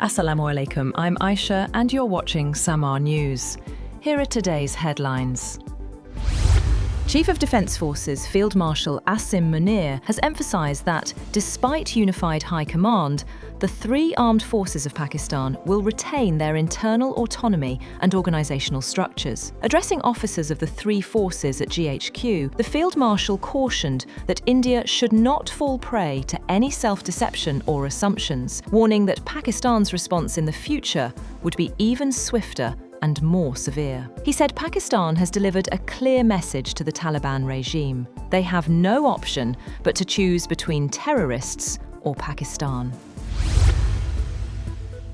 Assalamu alaikum, I'm Aisha and you're watching SAMAA News. Here are today's headlines. Chief of Defence Forces Field Marshal Asim Munir has emphasised that, despite unified high command, the three armed forces of Pakistan will retain their internal autonomy and organisational structures. Addressing officers of the three forces at GHQ, the Field Marshal cautioned that India should not fall prey to any self-deception or assumptions, warning that Pakistan's response in the future would be even swifter and more severe. He said Pakistan has delivered a clear message to the Taliban regime. They have no option but to choose between terrorists or Pakistan.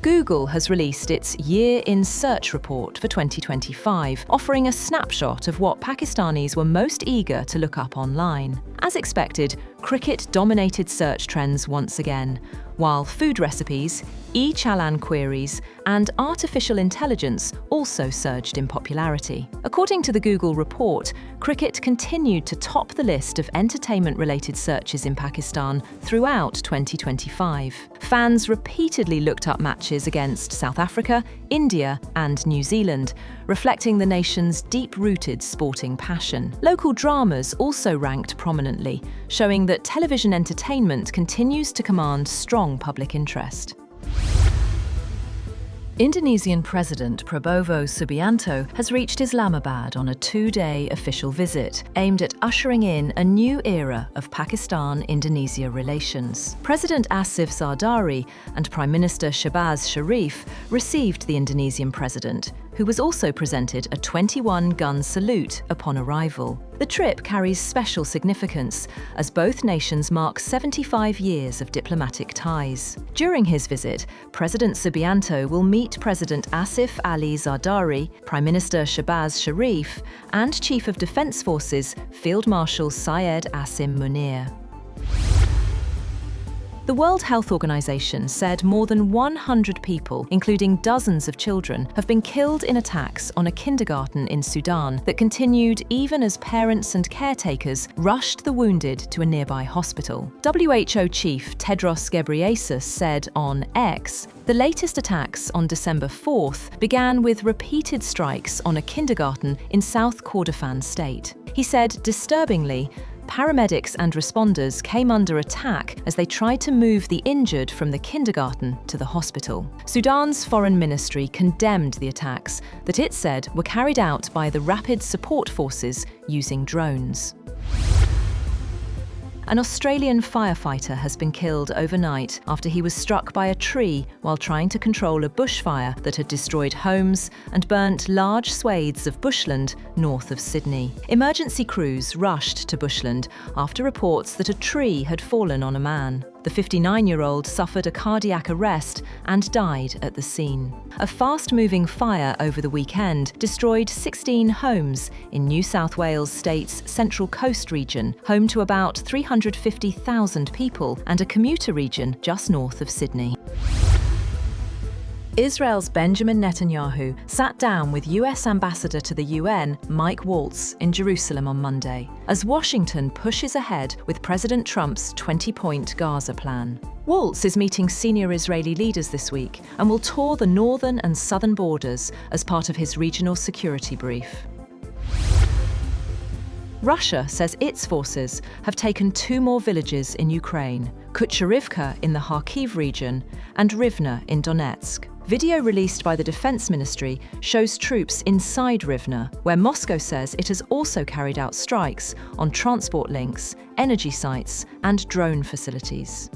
Google has released its Year in Search report for 2025, offering a snapshot of what Pakistanis were most eager to look up online. As expected, cricket dominated search trends once again, while food recipes, e-challan queries, and artificial intelligence also surged in popularity. According to the Google report, cricket continued to top the list of entertainment-related searches in Pakistan throughout 2025. Fans repeatedly looked up matches against South Africa, India, and New Zealand, reflecting the nation's deep-rooted sporting passion. Local dramas also ranked prominently, showing that television entertainment continues to command strong public interest. Indonesian President Prabowo Subianto has reached Islamabad on a two-day official visit, aimed at ushering in a new era of Pakistan-Indonesia relations. President Asif Zardari and Prime Minister Shehbaz Sharif received the Indonesian president, who was also presented a 21-gun salute upon arrival. The trip carries special significance, as both nations mark 75 years of diplomatic ties. During his visit, President Subianto will meet President Asif Ali Zardari, Prime Minister Shehbaz Sharif, and Chief of Defence Forces Field Marshal Syed Asim Munir. The World Health Organization said more than 100 people, including dozens of children, have been killed in attacks on a kindergarten in Sudan that continued even as parents and caretakers rushed the wounded to a nearby hospital. WHO Chief Tedros Ghebreyesus said on X, the latest attacks on December 4th began with repeated strikes on a kindergarten in South Kordofan state. He said, disturbingly, paramedics and responders came under attack as they tried to move the injured from the kindergarten to the hospital. Sudan's foreign ministry condemned the attacks that it said were carried out by the Rapid Support Forces using drones. An Australian firefighter has been killed overnight after he was struck by a tree while trying to control a bushfire that had destroyed homes and burnt large swathes of bushland north of Sydney. Emergency crews rushed to bushland after reports that a tree had fallen on a man. The 59-year-old suffered a cardiac arrest and died at the scene. A fast-moving fire over the weekend destroyed 16 homes in New South Wales State's Central Coast region, home to about 350,000 people, and a commuter region just north of Sydney. Israel's Benjamin Netanyahu sat down with US Ambassador to the UN, Mike Waltz, in Jerusalem on Monday, as Washington pushes ahead with President Trump's 20-point Gaza plan. Waltz is meeting senior Israeli leaders this week and will tour the northern and southern borders as part of his regional security brief. Russia says its forces have taken two more villages in Ukraine, Kucherivka in the Kharkiv region and Rivne in Donetsk. Video released by the Defense Ministry shows troops inside Rivne, where Moscow says it has also carried out strikes on transport links, energy sites, and drone facilities.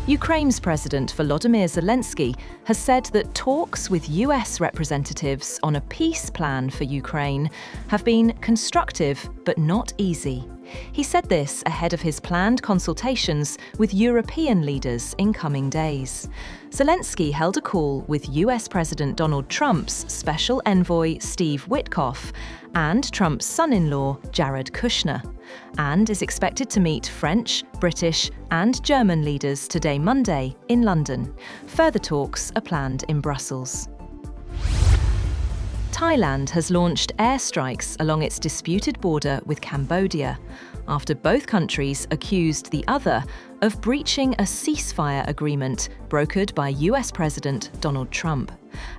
Ukraine's President Volodymyr Zelensky has said that talks with US representatives on a peace plan for Ukraine have been constructive but not easy. He said this ahead of his planned consultations with European leaders in coming days. Zelensky held a call with US President Donald Trump's special envoy Steve Witkoff and Trump's son-in-law Jared Kushner, and is expected to meet French, British, and German leaders today, Monday, in London. Further talks are planned in Brussels. Thailand has launched airstrikes along its disputed border with Cambodia, after both countries accused the other of breaching a ceasefire agreement brokered by US President Donald Trump.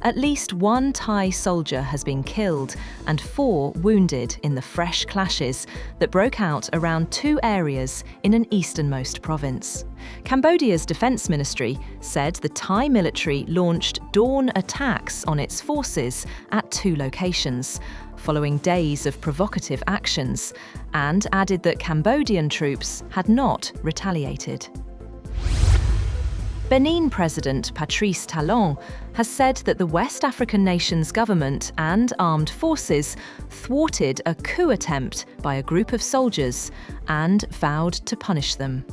At least one Thai soldier has been killed and 4 wounded in the fresh clashes that broke out around 2 areas in an easternmost province. Cambodia's defense ministry said the Thai military launched dawn attacks on its forces at 2 locations, following days of provocative actions, and added that Cambodian troops had not retaliated. Benin President Patrice Talon has said that the West African nation's government and armed forces thwarted a coup attempt by a group of soldiers and vowed to punish them.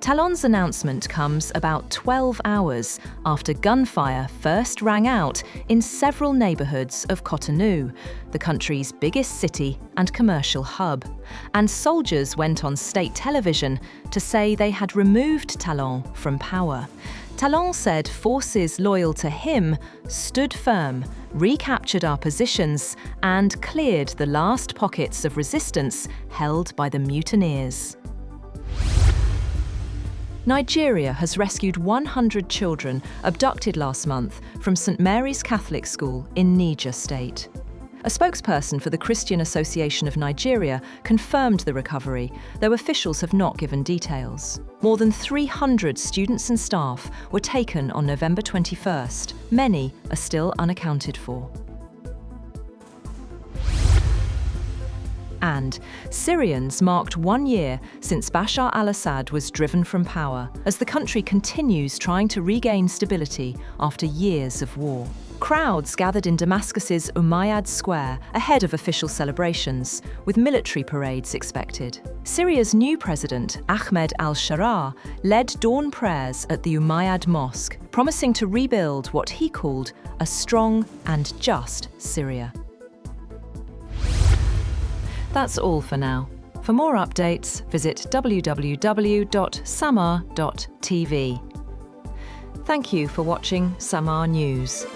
Talon's announcement comes about 12 hours after gunfire first rang out in several neighbourhoods of Cotonou, the country's biggest city and commercial hub, and soldiers went on state television to say they had removed Talon from power. Talon said forces loyal to him stood firm, recaptured our positions, and cleared the last pockets of resistance held by the mutineers. Nigeria has rescued 100 children abducted last month from St. Mary's Catholic School in Niger State. A spokesperson for the Christian Association of Nigeria confirmed the recovery, though officials have not given details. More than 300 students and staff were taken on November 21st. Many are still unaccounted for. And Syrians marked 1 year since Bashar al-Assad was driven from power, as the country continues trying to regain stability after years of war. Crowds gathered in Damascus's Umayyad Square ahead of official celebrations, with military parades expected. Syria's new president, Ahmed al-Sharaa, led dawn prayers at the Umayyad Mosque, promising to rebuild what he called a strong and just Syria. That's all for now. For more updates, visit www.SAMAA TV. Thank you for watching SAMAA News.